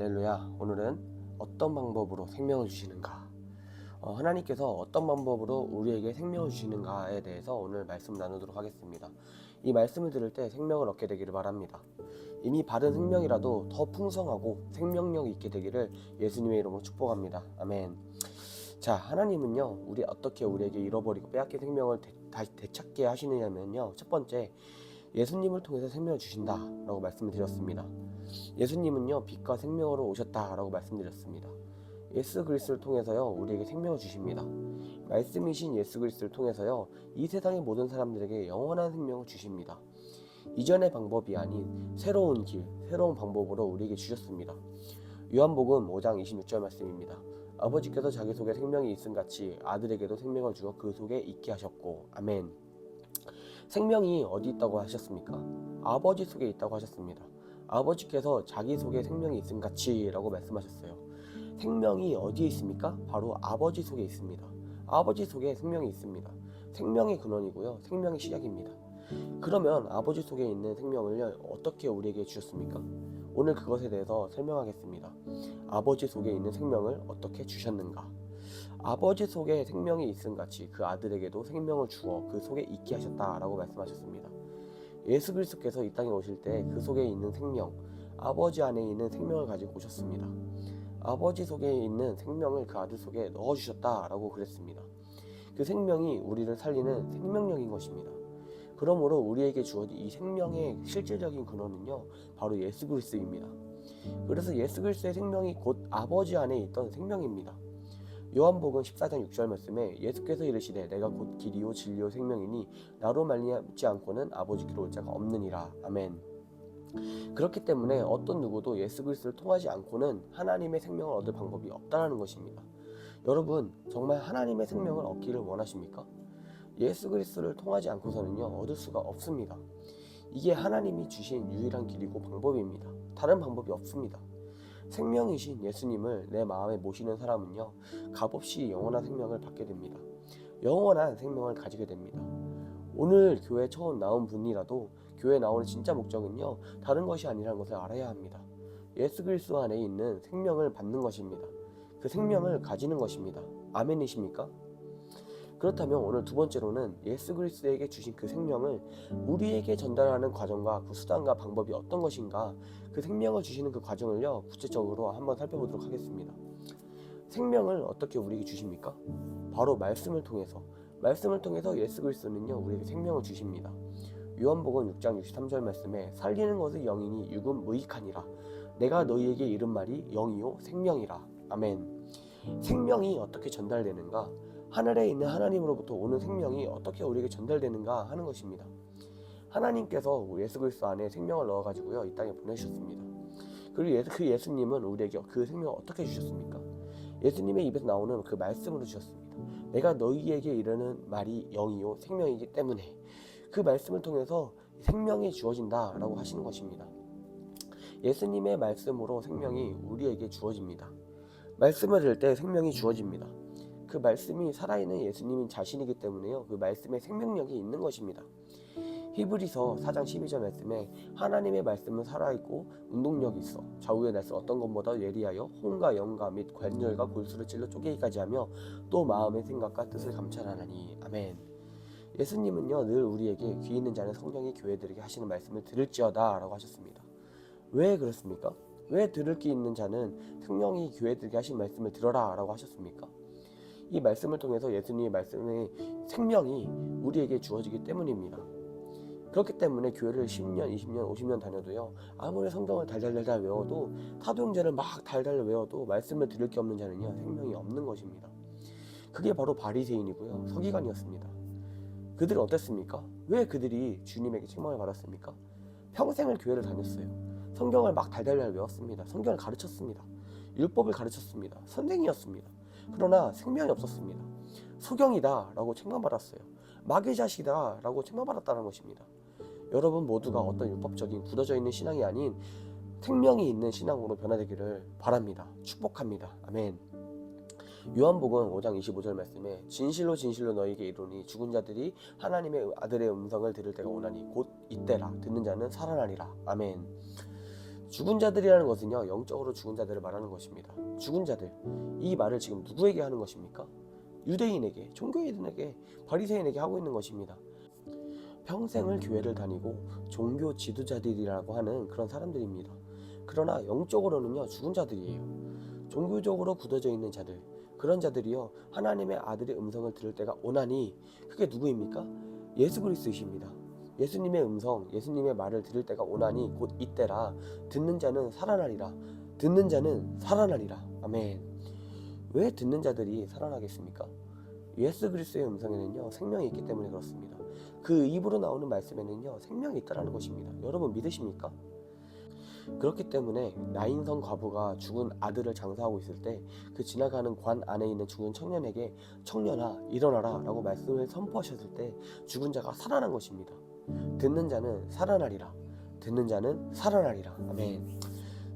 할렐루야. 오늘은 어떤 방법으로 생명을 주시는가? 하나님께서 어떤 방법으로 우리에게 생명을 주시는가에 대해서 오늘 말씀 나누도록 하겠습니다. 이 말씀을 들을 때 생명을 얻게 되기를 바랍니다. 이미 받은 생명이라도 더 풍성하고 생명력 있게 되기를 예수님의 이름으로 축복합니다. 아멘. 자, 하나님은요, 어떻게 우리에게 잃어버리고 빼앗긴 생명을 다시 되찾게 하시느냐면요, 첫 번째, 예수님을 통해서 생명을 주신다라고 말씀을 드렸습니다. 예수님은요, 빛과 생명으로 오셨다라고 말씀드렸습니다. 예수 그리스도를 통해서요, 우리에게 생명을 주십니다. 말씀이신 예수 그리스도를 통해서요, 이 세상의 모든 사람들에게 영원한 생명을 주십니다. 이전의 방법이 아닌 새로운 길, 새로운 방법으로 우리에게 주셨습니다. 요한복음 5장 26절 말씀입니다. 아버지께서 자기 속에 생명이 있음같이 아들에게도 생명을 주어 그 속에 있게 하셨고. 아멘. 생명이 어디 있다고 하셨습니까? 아버지 속에 있다고 하셨습니다. 아버지께서 자기 속에 생명이 있음같이 라고 말씀하셨어요. 생명이 어디에 있습니까? 바로 아버지 속에 있습니다. 아버지 속에 생명이 있습니다. 생명의 근원이고요, 생명의 시작입니다. 그러면 아버지 속에 있는 생명을 어떻게 우리에게 주셨습니까? 오늘 그것에 대해서 설명하겠습니다. 아버지 속에 있는 생명을 어떻게 주셨는가? 아버지 속에 생명이 있음같이 그 아들에게도 생명을 주어 그 속에 있게 하셨다라고 말씀하셨습니다. 예수 그리스도께서 이 땅에 오실 때 그 속에 있는 생명, 아버지 안에 있는 생명을 가지고 오셨습니다. 아버지 속에 있는 생명을 그 아들 속에 넣어주셨다라고 그랬습니다. 그 생명이 우리를 살리는 생명력인 것입니다. 그러므로 우리에게 주어진 이 생명의 실질적인 근원은요, 바로 예수 그리스도입니다. 그래서 예수 그리스도의 생명이 곧 아버지 안에 있던 생명입니다. 요한복음 14장 6절 말씀에 예수께서 이르시되 내가 곧 길이요 진리요 생명이니 나로 말미암지 않고는 아버지께로 올 자가 없느니라. 아멘. 그렇기 때문에 어떤 누구도 예수 그리스도를 통하지 않고는 하나님의 생명을 얻을 방법이 없다는 것입니다. 여러분, 정말 하나님의 생명을 얻기를 원하십니까? 예수 그리스도를 통하지 않고서는요, 얻을 수가 없습니다. 이게 하나님이 주신 유일한 길이고 방법입니다. 다른 방법이 없습니다. 생명이신 예수님을 내 마음에 모시는 사람은요, 값없이 영원한 생명을 받게 됩니다. 영원한 생명을 가지게 됩니다. 오늘 교회 처음 나온 분이라도 교회 나오는 진짜 목적은요, 다른 것이 아니라는 것을 알아야 합니다. 예수 그리스도 안에 있는 생명을 받는 것입니다. 그 생명을 가지는 것입니다. 아멘이십니까? 그렇다면 오늘 두 번째로는 예수 그리스도에게 주신 그 생명을 우리에게 전달하는 과정과 그 수단과 방법이 어떤 것인가, 그 생명을 주시는 그 과정을요, 구체적으로 한번 살펴보도록 하겠습니다. 생명을 어떻게 우리에게 주십니까? 바로 말씀을 통해서 예수 그리스도는요, 우리에게 생명을 주십니다. 요한복음 6장 63절 말씀에 살리는 것은 영이니 육은 무익하니라. 내가 너희에게 이른 말이 영이요 생명이라. 아멘. 생명이 어떻게 전달되는가? 하늘에 있는 하나님으로부터 오는 생명이 어떻게 우리에게 전달되는가 하는 것입니다. 하나님께서 예수 그리스도 안에 생명을 넣어가지고요, 이 땅에 보내셨습니다. 그리고 그 예수님은 우리에게 그 생명을 어떻게 주셨습니까? 예수님의 입에서 나오는 그 말씀으로 주셨습니다. 내가 너희에게 이르는 말이 영이요 생명이기 때문에 그 말씀을 통해서 생명이 주어진다라고 하시는 것입니다. 예수님의 말씀으로 생명이 우리에게 주어집니다. 말씀을 들을 때 생명이 주어집니다. 그 말씀이 살아있는 예수님 자신이기 때문에요, 그 말씀에 생명력이 있는 것입니다. 히브리서 4장 12절 말씀에 하나님의 말씀은 살아있고 운동력이 있어 좌우의 날선 어떤 것보다 예리하여 혼과 영과 및 관절과 골수를 찔러 쪼개기까지 하며 또 마음의 생각과 뜻을 감찰하나니. 아멘. 예수님은요, 늘 우리에게 귀 있는 자는 성령이 교회들에게 하시는 말씀을 들을지어다 라고 하셨습니다. 왜 그렇습니까? 왜 들을 귀 있는 자는 성령이 교회들에게 하신 말씀을 들어라 라고 하셨습니까? 이 말씀을 통해서 예수님의 말씀의 생명이 우리에게 주어지기 때문입니다. 그렇기 때문에 교회를 10년, 20년, 50년 다녀도요, 아무리 성경을 달달달달 외워도, 사도행전을 막 달달 외워도 말씀을 들을 게 없는 자는요, 생명이 없는 것입니다. 그게 바로 바리새인이고요, 서기관이었습니다. 그들은 어땠습니까? 왜 그들이 주님에게 책망을 받았습니까? 평생을 교회를 다녔어요. 성경을 막 달달달 외웠습니다. 성경을 가르쳤습니다. 율법을 가르쳤습니다. 선생이었습니다. 그러나 생명이 없었습니다. 소경이다 라고 책망받았어요. 마귀 자식이다 라고 책망받았다는 것입니다. 여러분 모두가 어떤 율법적인 굳어져 있는 신앙이 아닌 생명이 있는 신앙으로 변화되기를 바랍니다. 축복합니다. 아멘. 요한복음 5장 25절 말씀에 진실로 진실로 너희에게 이르노니 죽은 자들이 하나님의 아들의 음성을 들을 때가 오나니 곧 이때라. 듣는 자는 살아나리라. 아멘. 죽은 자들이라는 것은요, 영적으로 죽은 자들을 말하는 것입니다. 죽은 자들, 이 말을 지금 누구에게 하는 것입니까? 유대인에게, 종교인에게, 바리새인에게 하고 있는 것입니다. 평생을 교회를 다니고 종교 지도자들이라고 하는 그런 사람들입니다. 그러나 영적으로는요, 죽은 자들이에요. 종교적으로 굳어져 있는 자들, 그런 자들이요, 하나님의 아들의 음성을 들을 때가 오나니, 그게 누구입니까? 예수 그리스도이십니다. 예수님의 음성, 예수님의 말을 들을 때가 오나니 곧 이때라. 듣는 자는 살아나리라. 듣는 자는 살아나리라. 아멘. 왜 듣는 자들이 살아나겠습니까? 예수 그리스도의 음성에는요, 생명이 있기 때문에 그렇습니다. 그 입으로 나오는 말씀에는요, 생명이 있다라는 것입니다. 여러분 믿으십니까? 그렇기 때문에 나인성 과부가 죽은 아들을 장사하고 있을 때 그 지나가는 관 안에 있는 죽은 청년에게 청년아 일어나라 라고 말씀을 선포하셨을 때 죽은 자가 살아난 것입니다. 듣는 자는 살아나리라. 듣는 자는 살아나리라. 아멘.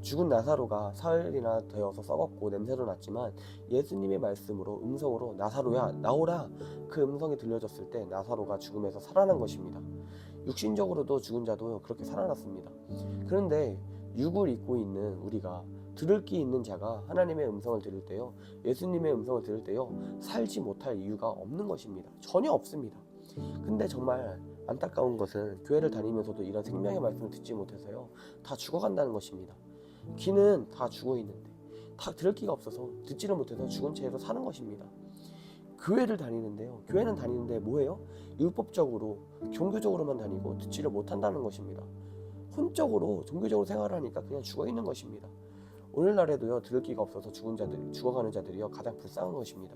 죽은 나사로가 사흘이나 되어서 썩었고 냄새도 났지만 예수님의 말씀으로 음성으로 나사로야 나오라, 그 음성이 들려졌을 때 나사로가 죽음에서 살아난 것입니다. 육신적으로도 죽은 자도 그렇게 살아났습니다. 그런데 육을 입고 있는 우리가, 들을 귀 있는 자가 하나님의 음성을 들을 때요, 예수님의 음성을 들을 때요, 살지 못할 이유가 없는 것입니다. 전혀 없습니다. 근데 정말 안타까운 것은 교회를 다니면서도 이런 생명의 말씀을 듣지 못해서요, 다 죽어간다는 것입니다. 귀는 다 죽어 있는데, 다 들을 귀가 없어서 듣지를 못해서 죽은 채로 사는 것입니다. 교회를 다니는데요, 교회는 다니는데 뭐예요? 율법적으로 종교적으로만 다니고 듣지를 못한다는 것입니다. 혼적으로 종교적으로 생활하니까 그냥 죽어 있는 것입니다. 오늘날에도요, 들을 귀가 없어서 죽어가는 자들이요, 가장 불쌍한 것입니다.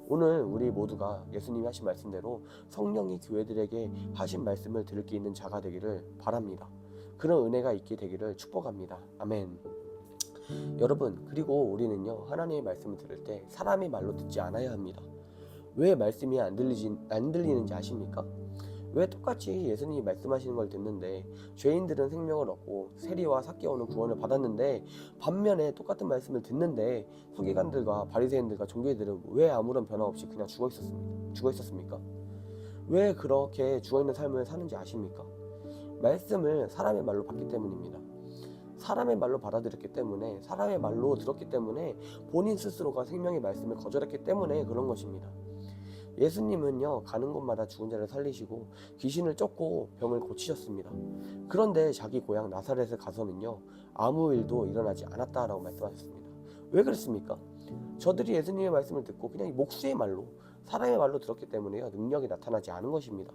오늘 우리 모두가 예수님이 하신 말씀대로 성령이 교회들에게 하신 말씀을 들을 게 있는 자가 되기를 바랍니다. 그런 은혜가 있게 되기를 축복합니다. 아멘. 여러분, 그리고 우리는요, 하나님의 말씀을 들을 때 사람의 말로 듣지 않아야 합니다. 왜 말씀이 안 들리는지 아십니까? 왜 똑같이 예수님이 말씀하시는 걸 듣는데 죄인들은 생명을 얻고 세리와 삭개오는 구원을 받았는데, 반면에 똑같은 말씀을 듣는데 서기관들과 바리새인들과 종교인들은 왜 아무런 변화 없이 그냥 죽어 있었습니까? 왜 그렇게 죽어 있는 삶을 사는지 아십니까? 말씀을 사람의 말로 받기 때문입니다. 사람의 말로 받아들였기 때문에, 사람의 말로 들었기 때문에, 본인 스스로가 생명의 말씀을 거절했기 때문에 그런 것입니다. 예수님은요, 가는 곳마다 죽은 자를 살리시고 귀신을 쫓고 병을 고치셨습니다. 그런데 자기 고향 나사렛에 가서는요, 아무 일도 일어나지 않았다라고 말씀하셨습니다. 왜 그랬습니까? 저들이 예수님의 말씀을 듣고 그냥 목수의 말로, 사람의 말로 들었기 때문에요, 능력이 나타나지 않은 것입니다.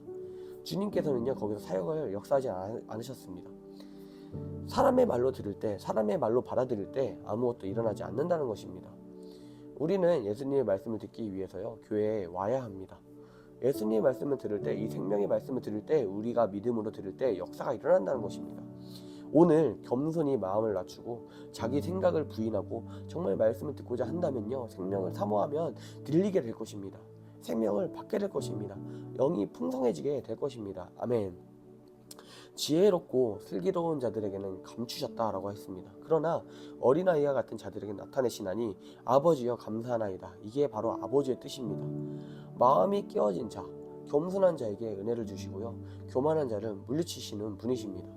주님께서는요, 거기서 사역을 역사하지 않으셨습니다. 사람의 말로 들을 때, 사람의 말로 받아들일 때 아무것도 일어나지 않는다는 것입니다. 우리는 예수님의 말씀을 듣기 위해서요, 교회에 와야 합니다. 예수님의 말씀을 들을 때, 이 생명의 말씀을 들을 때, 우리가 믿음으로 들을 때 역사가 일어난다는 것입니다. 오늘 겸손히 마음을 낮추고 자기 생각을 부인하고 정말 말씀을 듣고자 한다면요, 생명을 사모하면 들리게 될 것입니다. 생명을 받게 될 것입니다. 영이 풍성해지게 될 것입니다. 아멘. 지혜롭고 슬기로운 자들에게는 감추셨다라고 했습니다. 그러나 어린아이와 같은 자들에게 나타내시나니 아버지여 감사하나이다. 이게 바로 아버지의 뜻입니다. 마음이 깨어진 자, 겸손한 자에게 은혜를 주시고요, 교만한 자를 물리치시는 분이십니다.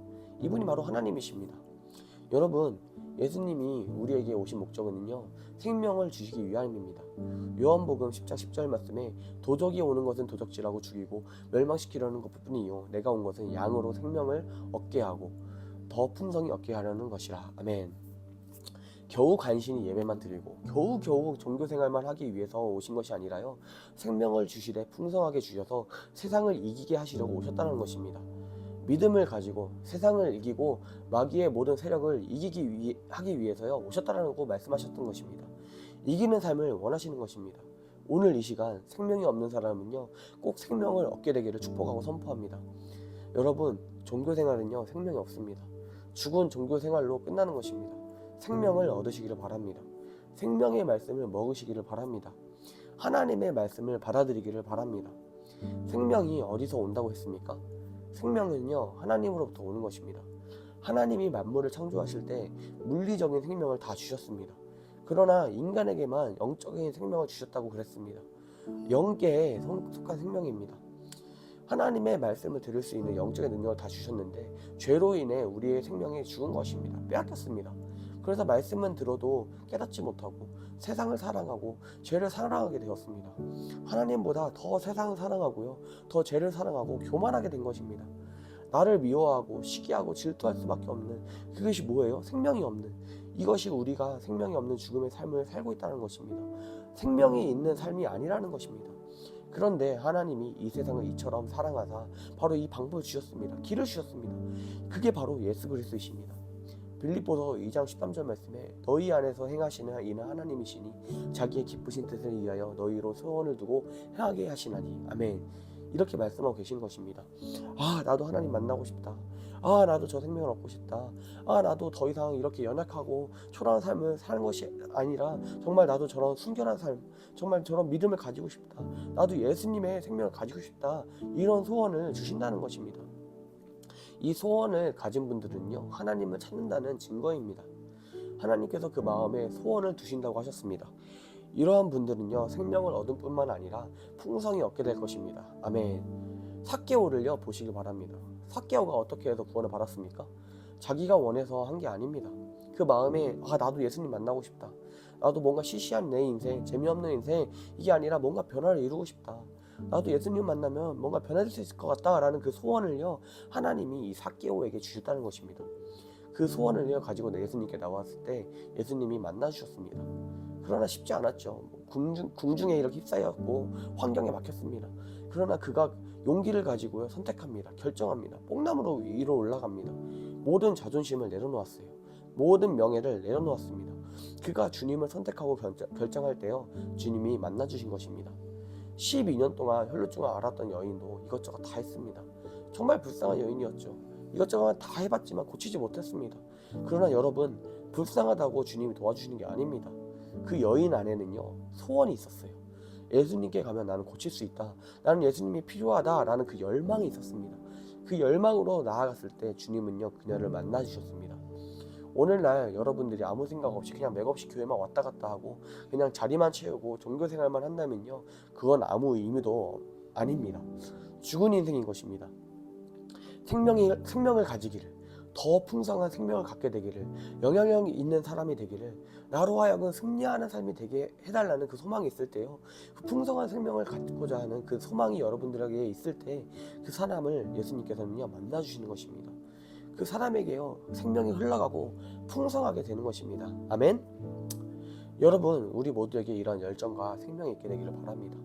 이분이 바로 하나님이십니다. 여러분, 예수님이 우리에게 오신 목적은요, 생명을 주시기 위함입니다. 요한복음 10장 10절 말씀에 도적이 오는 것은 도적질하고 죽이고 멸망시키려는 것뿐이요, 내가 온 것은 양으로 생명을 얻게 하고 더 풍성히 얻게 하려는 것이라. 아멘. 겨우 간신히 예배만 드리고 겨우 종교생활만 하기 위해서 오신 것이 아니라요, 생명을 주시되 풍성하게 주셔서 세상을 이기게 하시려고 오셨다는 것입니다. 믿음을 가지고 세상을 이기고 마귀의 모든 세력을 하기 위해서요, 오셨다라고 말씀하셨던 것입니다. 이기는 삶을 원하시는 것입니다. 오늘 이 시간 생명이 없는 사람은요, 꼭 생명을 얻게 되기를 축복하고 선포합니다. 여러분, 종교생활은요, 생명이 없습니다. 죽은 종교생활로 끝나는 것입니다. 생명을 얻으시기를 바랍니다. 생명의 말씀을 먹으시기를 바랍니다. 하나님의 말씀을 받아들이기를 바랍니다. 생명이 어디서 온다고 했습니까? 생명은요, 하나님으로부터 오는 것입니다. 하나님이 만물을 창조하실 때 물리적인 생명을 다 주셨습니다. 그러나 인간에게만 영적인 생명을 주셨다고 그랬습니다. 영계에 속한 생명입니다. 하나님의 말씀을 들을 수 있는 영적인 능력을 다 주셨는데 죄로 인해 우리의 생명이 죽은 것입니다. 빼앗겼습니다. 그래서 말씀은 들어도 깨닫지 못하고 세상을 사랑하고 죄를 사랑하게 되었습니다. 하나님보다 더 세상을 사랑하고요, 더 죄를 사랑하고 교만하게 된 것입니다. 나를 미워하고 시기하고 질투할 수밖에 없는, 그것이 뭐예요? 생명이 없는, 이것이 우리가 생명이 없는 죽음의 삶을 살고 있다는 것입니다. 생명이 있는 삶이 아니라는 것입니다. 그런데 하나님이 이 세상을 이처럼 사랑하사 바로 이 방법을 주셨습니다. 길을 주셨습니다. 그게 바로 예수 그리스도이십니다. 빌립보서 2장 13절 말씀에 너희 안에서 행하시는 이는 하나님이시니 자기의 기쁘신 뜻을 위하여 너희로 소원을 두고 행하게 하시나니. 아멘. 이렇게 말씀하고 계신 것입니다. 나도 하나님 만나고 싶다. 나도 저 생명을 얻고 싶다. 나도 더 이상 이렇게 연약하고 초라한 삶을 사는 것이 아니라 정말 나도 저런 순결한 삶, 정말 저런 믿음을 가지고 싶다. 나도 예수님의 생명을 가지고 싶다. 이런 소원을 주신다는 것입니다. 이 소원을 가진 분들은요, 하나님을 찾는다는 증거입니다. 하나님께서 그 마음에 소원을 두신다고 하셨습니다. 이러한 분들은요, 생명을 얻을 뿐만 아니라 풍성히 얻게 될 것입니다. 아멘. 삭개오를요 보시기 바랍니다. 삭개오가 어떻게 해서 구원을 받았습니까? 자기가 원해서 한 게 아닙니다. 그 마음에 나도 예수님 만나고 싶다. 나도 뭔가 시시한 내 인생, 재미없는 인생, 이게 아니라 뭔가 변화를 이루고 싶다. 나도 예수님 만나면 뭔가 변화될 수 있을 것 같다라는 그 소원을요, 하나님이 이 삭개오에게 주셨다는 것입니다. 그 소원을요 가지고 예수님께 나왔을 때 예수님이 만나주셨습니다. 그러나 쉽지 않았죠. 궁중에 이렇게 휩싸였고 환경에 막혔습니다. 그러나 그가 용기를 가지고요 선택합니다. 결정합니다. 뽕나무로 위로 올라갑니다. 모든 자존심을 내려놓았어요. 모든 명예를 내려놓았습니다. 그가 주님을 선택하고 결정할 때요, 주님이 만나주신 것입니다. 12년 동안 혈루증을 앓았던 여인도 이것저것 다 했습니다. 정말 불쌍한 여인이었죠. 이것저것 다 해봤지만 고치지 못했습니다. 그러나 여러분, 불쌍하다고 주님이 도와주시는 게 아닙니다. 그 여인 안에는요 소원이 있었어요. 예수님께 가면 나는 고칠 수 있다, 나는 예수님이 필요하다라는 그 열망이 있었습니다. 그 열망으로 나아갔을 때 주님은요 그녀를 만나주셨습니다. 오늘날 여러분들이 아무 생각 없이 그냥 맥없이 교회만 왔다 갔다 하고 그냥 자리만 채우고 종교생활만 한다면요, 그건 아무 의미도 아닙니다. 죽은 인생인 것입니다. 생명을 가지기를, 더 풍성한 생명을 갖게 되기를, 영향력 있는 사람이 되기를, 나로 하여금 승리하는 삶이 되게 해달라는 그 소망이 있을 때요, 그 풍성한 생명을 갖고자 하는 그 소망이 여러분들에게 있을 때 그 사람을 예수님께서는요 만나주시는 것입니다. 그 사람에게요 생명이 흘러가고 풍성하게 되는 것입니다. 아멘. 여러분, 우리 모두에게 이런 열정과 생명이 있게 되기를 바랍니다.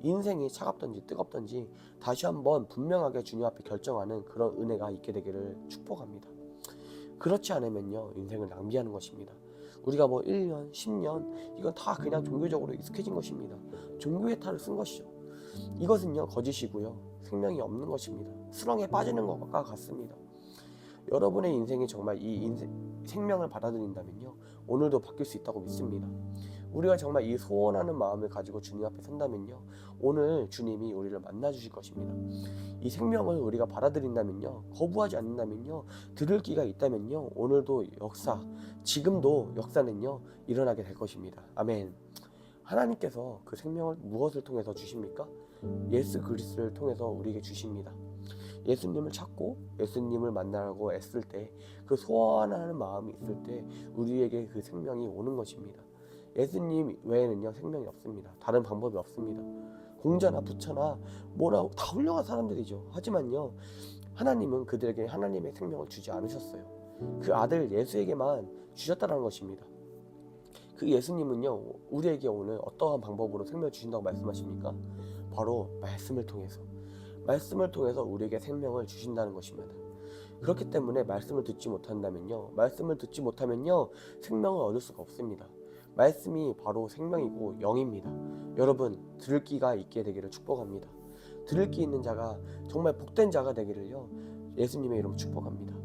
인생이 차갑든지 뜨겁든지 다시 한번 분명하게 주님 앞에 결정하는 그런 은혜가 있게 되기를 축복합니다. 그렇지 않으면요 인생을 낭비하는 것입니다. 우리가 1년, 10년 이건 다 그냥 종교적으로 익숙해진 것입니다. 종교의 탈을 쓴 것이죠. 이것은요 거짓이고요, 생명이 없는 것입니다. 수렁에 빠지는 것과 같습니다. 여러분의 인생이 정말 이 생명을 받아들인다면요, 오늘도 바뀔 수 있다고 믿습니다. 우리가 정말 이 소원하는 마음을 가지고 주님 앞에 선다면요, 오늘 주님이 우리를 만나 주실 것입니다. 이 생명을 우리가 받아들인다면요, 거부하지 않는다면요, 들을 기가 있다면요, 오늘도 지금도 역사는요 일어나게 될 것입니다. 아멘. 하나님께서 그 생명을 무엇을 통해서 주십니까? 예수 그리스도를 통해서 우리에게 주십니다. 예수님을 찾고 예수님을 만나려고 애쓸 때, 그 소원하는 마음이 있을 때 우리에게 그 생명이 오는 것입니다. 예수님 외에는요 생명이 없습니다. 다른 방법이 없습니다. 공자나 부처나 뭐나 다 훌륭한 사람들이죠. 하지만요 하나님은 그들에게 하나님의 생명을 주지 않으셨어요. 그 아들 예수에게만 주셨다는 것입니다. 그 예수님은요 우리에게 오늘 어떠한 방법으로 생명을 주신다고 말씀하십니까? 바로 말씀을 통해서 우리에게 생명을 주신다는 것입니다. 그렇기 때문에 말씀을 듣지 못한다면요, 생명을 얻을 수가 없습니다. 말씀이 바로 생명이고 영입니다. 여러분, 들을 귀가 있게 되기를 축복합니다. 들을 귀 있는 자가 정말 복된 자가 되기를요 예수님의 이름으로 축복합니다.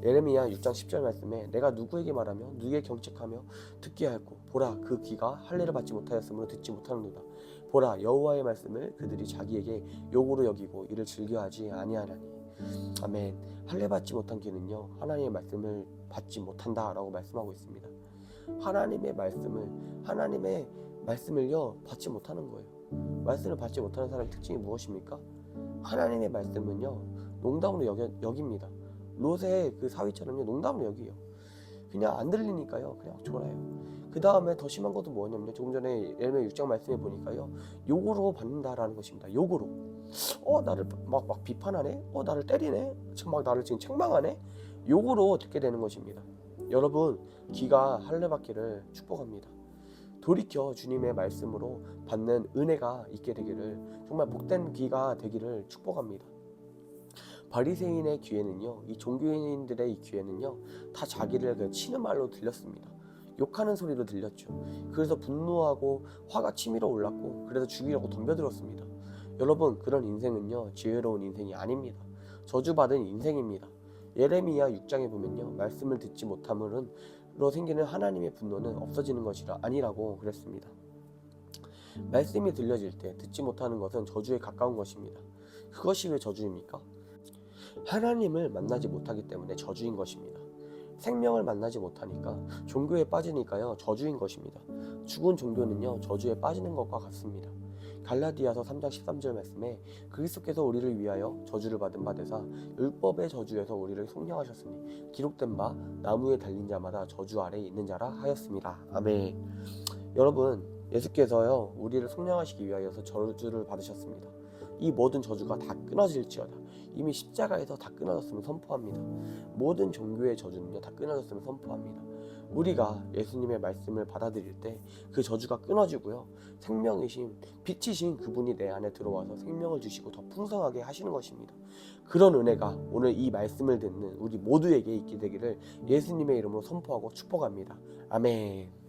예레미야 6장 10절 말씀에 내가 누구에게 말하며 누구에게 경책하며 듣게 하였고 보라 그 귀가 할례를 받지 못하였으므로 듣지 못하는도다. 보라 여호와의 말씀을 그들이 자기에게 욕으로 여기고 이를 즐겨하지 아니하나니. 아멘. 할례 받지 못한 귀는요 하나님의 말씀을 받지 못한다라고 말씀하고 있습니다. 하나님의 말씀을요 받지 못하는 거예요. 말씀을 받지 못하는 사람의 특징이 무엇입니까? 하나님의 말씀은요 농담으로 여깁니다. 롯의 그 사위처럼요 농담으로 여기요. 그냥 안 들리니까요 그냥 졸아요. 그 다음에 더 심한 것도 뭐냐면요, 조금 전에 예레미야 6장 말씀에 보니까요 욕으로 받는다라는 것입니다. 욕으로 나를 막 비판하네, 나를 때리네, 지금 막 나를 지금 책망하네, 욕으로 듣게 되는 것입니다. 여러분 귀가 할례받기를 축복합니다. 돌이켜 주님의 말씀으로 받는 은혜가 있게 되기를, 정말 복된 귀가 되기를 축복합니다. 바리새인의 귀에는요, 이 종교인들의 이 귀에는요 다 자기를 치는 말로 들렸습니다. 욕하는 소리로 들렸죠. 그래서 분노하고 화가 치밀어 올랐고, 그래서 죽이려고 덤벼들었습니다. 여러분, 그런 인생은요 지혜로운 인생이 아닙니다. 저주받은 인생입니다. 예레미야 6장에 보면요, 말씀을 듣지 못함으로 생기는 하나님의 분노는 없어지는 것이 아니라고 그랬습니다. 말씀이 들려질 때 듣지 못하는 것은 저주에 가까운 것입니다. 그것이 왜 저주입니까? 하나님을 만나지 못하기 때문에 저주인 것입니다. 생명을 만나지 못하니까 종교에 빠지니까요 저주인 것입니다. 죽은 종교는요 저주에 빠지는 것과 같습니다. 갈라디아서 3장 13절 말씀에 그리스도께서 우리를 위하여 저주를 받은 바 되사 율법의 저주에서 우리를 속량하셨으니 기록된 바 나무에 달린 자마다 저주 아래에 있는 자라 하였습니다. 아멘. 여러분, 예수께서요 우리를 속량하시기 위하여서 저주를 받으셨습니다. 이 모든 저주가 다 끊어질지어다. 이미 십자가에서 다 끊어졌음을 선포합니다. 모든 종교의 저주는요 다 끊어졌음을 선포합니다. 우리가 예수님의 말씀을 받아들일 때 그 저주가 끊어지고요, 생명이신 빛이신 그분이 내 안에 들어와서 생명을 주시고 더 풍성하게 하시는 것입니다. 그런 은혜가 오늘 이 말씀을 듣는 우리 모두에게 있게 되기를 예수님의 이름으로 선포하고 축복합니다. 아멘.